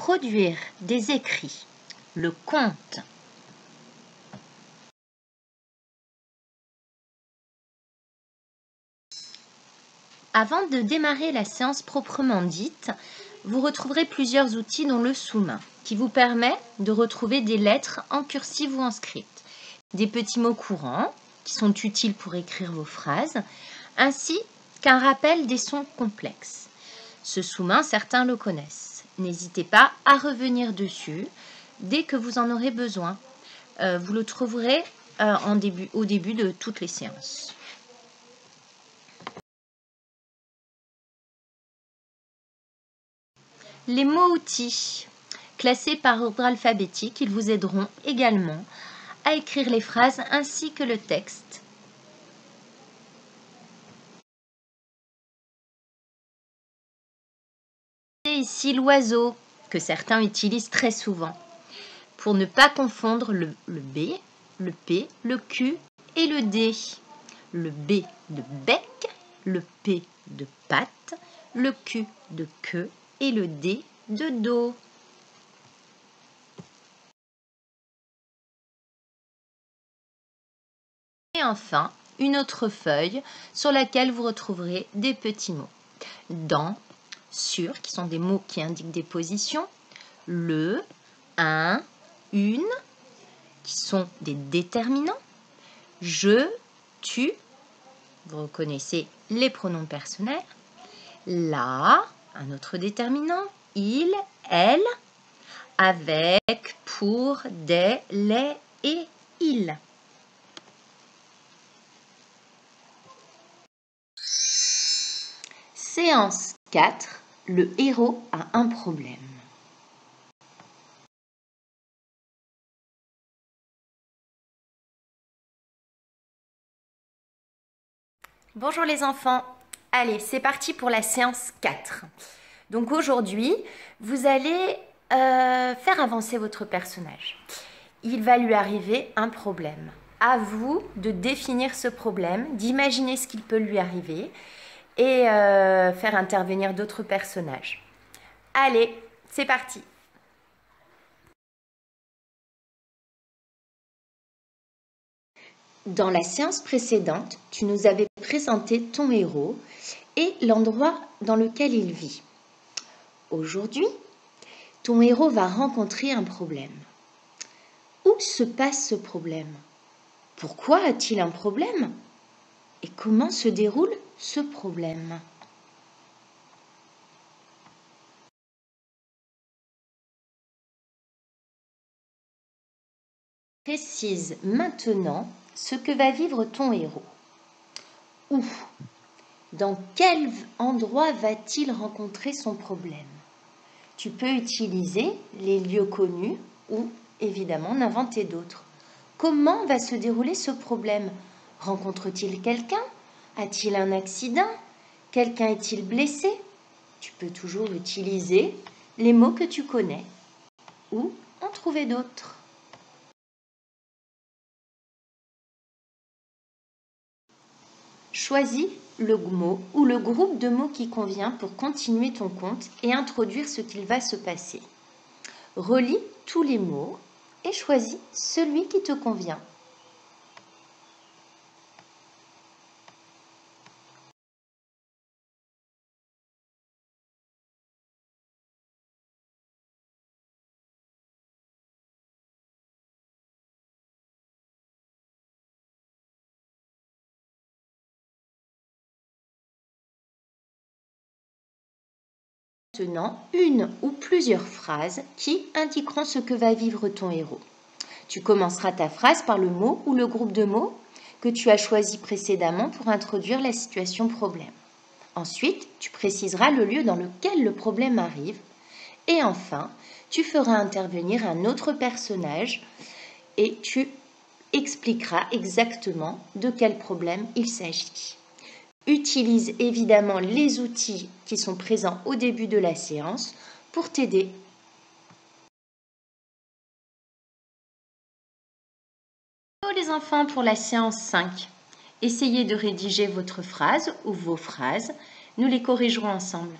produire des écrits. Le conte. Avant de démarrer la séance proprement dite, vous retrouverez plusieurs outils dont le sous-main, qui vous permet de retrouver des lettres en cursive ou en script, des petits mots courants qui sont utiles pour écrire vos phrases, ainsi qu'un rappel des sons complexes. Ce sous-main, certains le connaissent. N'hésitez pas à revenir dessus dès que vous en aurez besoin. Vous le trouverez au début de toutes les séances. Les mots-outils, classés par ordre alphabétique, ils vous aideront également à écrire les phrases ainsi que le texte. Et ici l'oiseau, que certains utilisent très souvent, pour ne pas confondre le B, le P, le Q et le D. Le B de bec, le P de patte, le Q de queue et le D de dos. Et enfin, une autre feuille sur laquelle vous retrouverez des petits mots. Dans, sur, qui sont des mots qui indiquent des positions. Le, un, une, qui sont des déterminants. Je, tu, vous reconnaissez les pronoms personnels. La, un autre déterminant. Il, elle, avec, pour, des, les et il. Séance 4. Le héros a un problème. Bonjour les enfants. Allez, c'est parti pour la séance 4. Donc aujourd'hui, vous allez faire avancer votre personnage. Il va lui arriver un problème. À vous de définir ce problème, d'imaginer ce qu'il peut lui arriver et faire intervenir d'autres personnages. Allez, c'est parti. Dans la séance précédente, tu nous avais présenté ton héros et l'endroit dans lequel il vit. Aujourd'hui, ton héros va rencontrer un problème. Où se passe ce problème? Pourquoi a-t-il un problème? Et comment se déroule ce problème? Précise maintenant ce que va vivre ton héros. Où? Dans quel endroit va-t-il rencontrer son problème? Tu peux utiliser les lieux connus ou, évidemment, en inventer d'autres. Comment va se dérouler ce problème? Rencontre-t-il quelqu'un? A-t-il un accident? Quelqu'un est-il blessé? Tu peux toujours utiliser les mots que tu connais ou en trouver d'autres. Choisis le mot ou le groupe de mots qui convient pour continuer ton conte et introduire ce qu'il va se passer. Relis tous les mots et choisis celui qui te convient. Maintenant, une ou plusieurs phrases qui indiqueront ce que va vivre ton héros. Tu commenceras ta phrase par le mot ou le groupe de mots que tu as choisi précédemment pour introduire la situation problème. Ensuite, tu préciseras le lieu dans lequel le problème arrive. Et enfin, tu feras intervenir un autre personnage et tu expliqueras exactement de quel problème il s'agit. Utilise évidemment les outils qui sont présents au début de la séance pour t'aider. Hello les enfants pour la séance 5. Essayez de rédiger votre phrase ou vos phrases. Nous les corrigerons ensemble.